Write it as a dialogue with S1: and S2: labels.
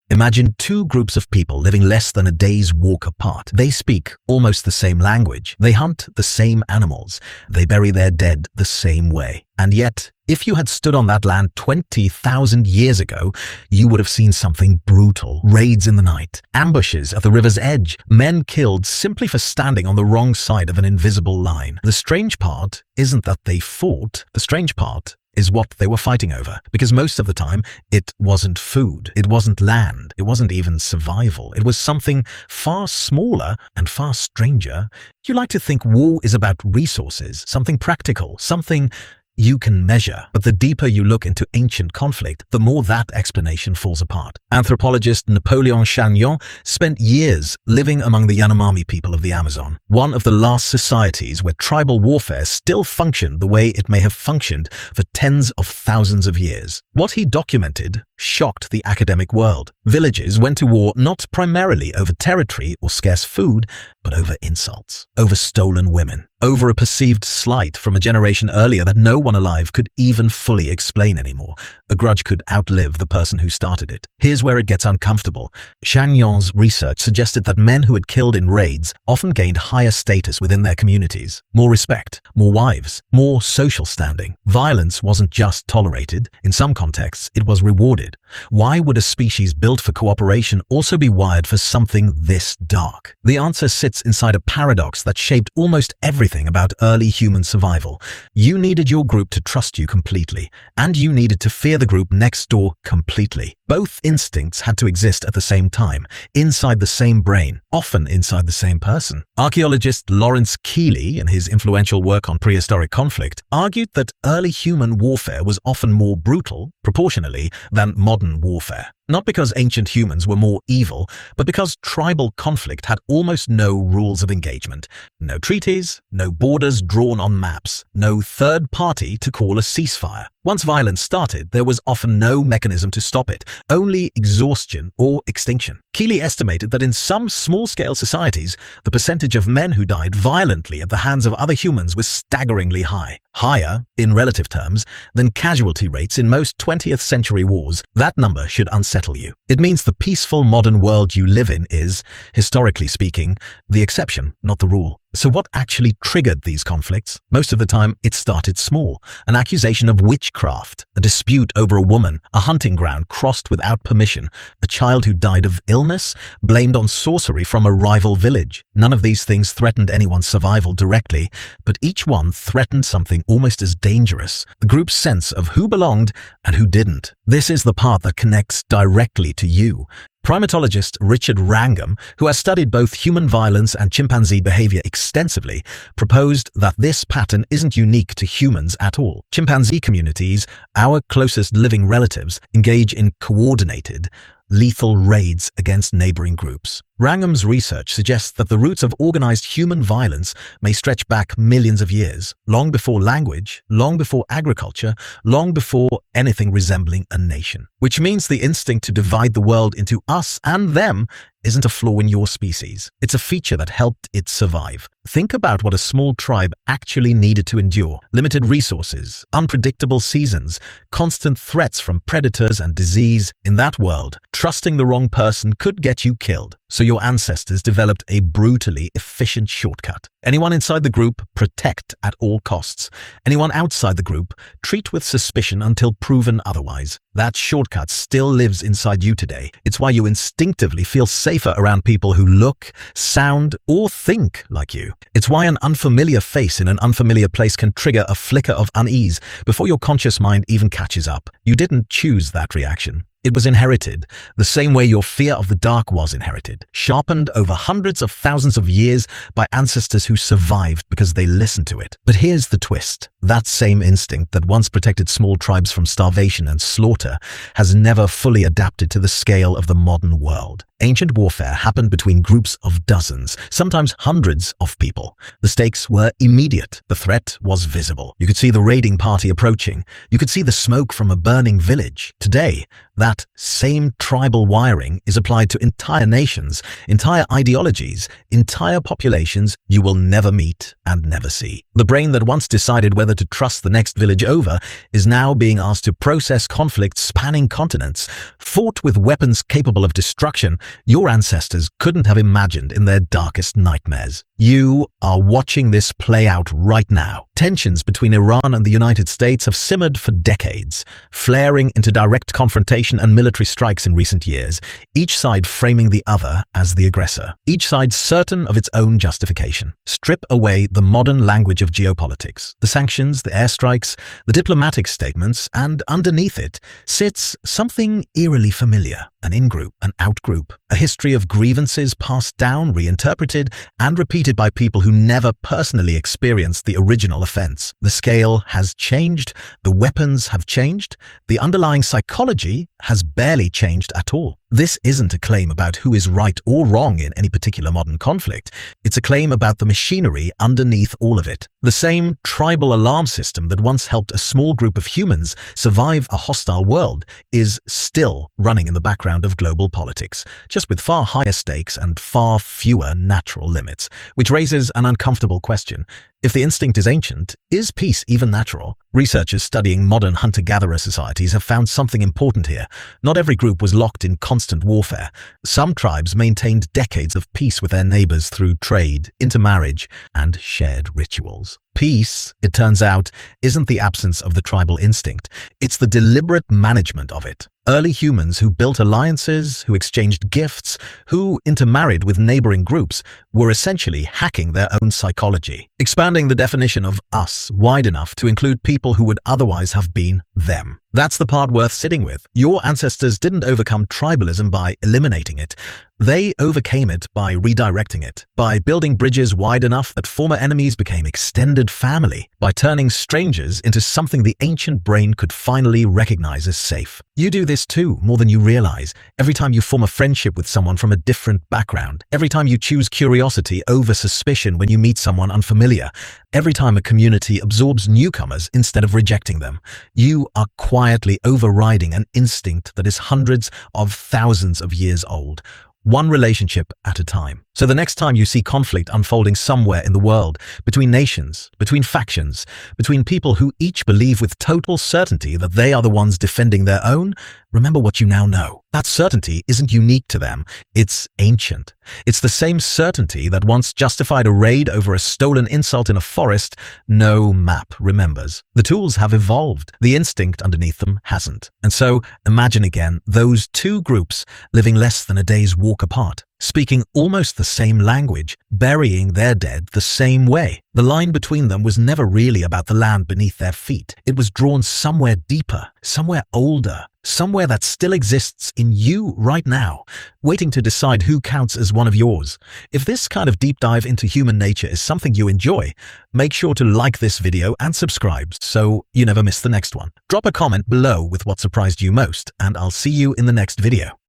S1: Imagine two groups of people living less than a day's walk apart. They speak almost the same language. They hunt the same animals. They bury their dead the same way. And yet, if you had stood on that land 20,000 years ago, you would have seen something brutal. Raids in the night, ambushes at the river's edge, men killed simply for standing on the wrong side of an invisible line. The strange part isn't that they fought. The strange part is what they were fighting over. Because most of the time, it wasn't food, it wasn't land, it wasn't even survival. It was something far smaller and far stranger. You like to think war is about resources, something practical, something you can measure. But the deeper you look into ancient conflict, the more that explanation falls apart. Anthropologist Napoleon Chagnon spent years living among the Yanomami people of the Amazon, one of the last societies where tribal warfare still functioned the way it may have functioned for tens of thousands of years. What he documented shocked the academic world. Villages went to war not primarily over territory or scarce food, but over insults, over stolen women, over a perceived slight from a generation earlier that no one alive could even fully explain anymore. A grudge could outlive the person who started it. Here's where it gets uncomfortable. Chagnon's research suggested that men who had killed in raids often gained higher status within their communities, more respect, more wives, more social standing. Violence wasn't just tolerated. In some contexts, it was rewarded. Why would a species built for cooperation also be wired for something this dark? The answer sits inside a paradox that shaped almost everything about early human survival. You needed your group to trust you completely, and you needed to fear the group next door completely. Both instincts had to exist at the same time, inside the same brain, often inside the same person. Archaeologist Lawrence Keeley, in his influential work on prehistoric conflict, argued that early human warfare was often more brutal, proportionally, than modern warfare. Not because ancient humans were more evil, but because tribal conflict had almost no rules of engagement. No treaties, no borders drawn on maps, no third party to call a ceasefire. Once violence started, there was often no mechanism to stop it, only exhaustion or extinction. Keeley estimated that in some small-scale societies, the percentage of men who died violently at the hands of other humans was staggeringly high. Higher, in relative terms, than casualty rates in most 20th century wars. That number should unsettle you. It means the peaceful modern world you live in is, historically speaking, the exception, not the rule. So what actually triggered these conflicts? Most of the time, it started small. An accusation of witchcraft, a dispute over a woman, a hunting ground crossed without permission, a child who died of illness, blamed on sorcery from a rival village. None of these things threatened anyone's survival directly, but each one threatened something almost as dangerous, the group's sense of who belonged and who didn't. This is the part that connects directly to you. Primatologist Richard Wrangham, who has studied both human violence and chimpanzee behavior extensively, proposed that this pattern isn't unique to humans at all. Chimpanzee communities, our closest living relatives, engage in coordinated, lethal raids against neighboring groups. Wrangham's research suggests that the roots of organized human violence may stretch back millions of years, long before language, long before agriculture, long before anything resembling a nation. Which means the instinct to divide the world into us and them isn't a flaw in your species. It's a feature that helped it survive. Think about what a small tribe actually needed to endure. Limited resources, unpredictable seasons, constant threats from predators and disease. In that world, trusting the wrong person could get you killed. So your ancestors developed a brutally efficient shortcut. Anyone inside the group, protect at all costs. Anyone outside the group, treat with suspicion until proven otherwise. That shortcut still lives inside you today. It's why you instinctively feel safer around people who look, sound, or think like you. It's why an unfamiliar face in an unfamiliar place can trigger a flicker of unease before your conscious mind even catches up. You didn't choose that reaction. It was inherited, the same way your fear of the dark was inherited, sharpened over hundreds of thousands of years by ancestors who survived because they listened to it. But here's the twist. That same instinct that once protected small tribes from starvation and slaughter has never fully adapted to the scale of the modern world. Ancient warfare happened between groups of dozens, sometimes hundreds of people. The stakes were immediate. The threat was visible. You could see the raiding party approaching. You could see the smoke from a burning village. Today, That same tribal wiring is applied to entire nations, entire ideologies, entire populations you will never meet and never see. The brain that once decided whether to trust the next village over is now being asked to process conflicts spanning continents, fought with weapons capable of destruction your ancestors couldn't have imagined in their darkest nightmares. You are watching this play out right now. Tensions between Iran and the United States have simmered for decades, flaring into direct confrontation and military strikes in recent years, each side framing the other as the aggressor, each side certain of its own justification. Strip away the modern language of geopolitics, the sanctions, the airstrikes, the diplomatic statements, and underneath it sits something eerily familiar, an in-group, an out-group, a history of grievances passed down, reinterpreted, and repeated by people who never personally experienced the original offense. The scale has changed, the weapons have changed, the underlying psychology has barely changed at all. This isn't a claim about who is right or wrong in any particular modern conflict. It's a claim about the machinery underneath all of it. The same tribal alarm system that once helped a small group of humans survive a hostile world is still running in the background of global politics, just with far higher stakes and far fewer natural limits, which raises an uncomfortable question. If the instinct is ancient, is peace even natural? Researchers studying modern hunter-gatherer societies have found something important here. Not every group was locked in constant warfare. Some tribes maintained decades of peace with their neighbors through trade, intermarriage, and shared rituals. Peace, it turns out, isn't the absence of the tribal instinct. It's the deliberate management of it. Early humans who built alliances, who exchanged gifts, who intermarried with neighboring groups, were essentially hacking their own psychology, expanding the definition of us wide enough to include people who would otherwise have been them. That's the part worth sitting with. Your ancestors didn't overcome tribalism by eliminating it. They overcame it by redirecting it, by building bridges wide enough that former enemies became extended family, by turning strangers into something the ancient brain could finally recognize as safe. You do this too, more than you realize. Every time you form a friendship with someone from a different background, every time you choose curiosity over suspicion when you meet someone unfamiliar, every time a community absorbs newcomers instead of rejecting them, you are quietly overriding an instinct that is hundreds of thousands of years old. One relationship at a time. So the next time you see conflict unfolding somewhere in the world, between nations, between factions, between people who each believe with total certainty that they are the ones defending their own, remember what you now know. That certainty isn't unique to them. It's ancient. It's the same certainty that once justified a raid over a stolen insult in a forest no map remembers. The tools have evolved. The instinct underneath them hasn't. And so imagine again those two groups living less than a day's walk apart, speaking almost the same language, burying their dead the same way. The line between them was never really about the land beneath their feet. It was drawn somewhere deeper, somewhere older, somewhere that still exists in you right now, waiting to decide who counts as one of yours. If this kind of deep dive into human nature is something you enjoy, make sure to like this video and subscribe so you never miss the next one. Drop a comment below with what surprised you most, and I'll see you in the next video.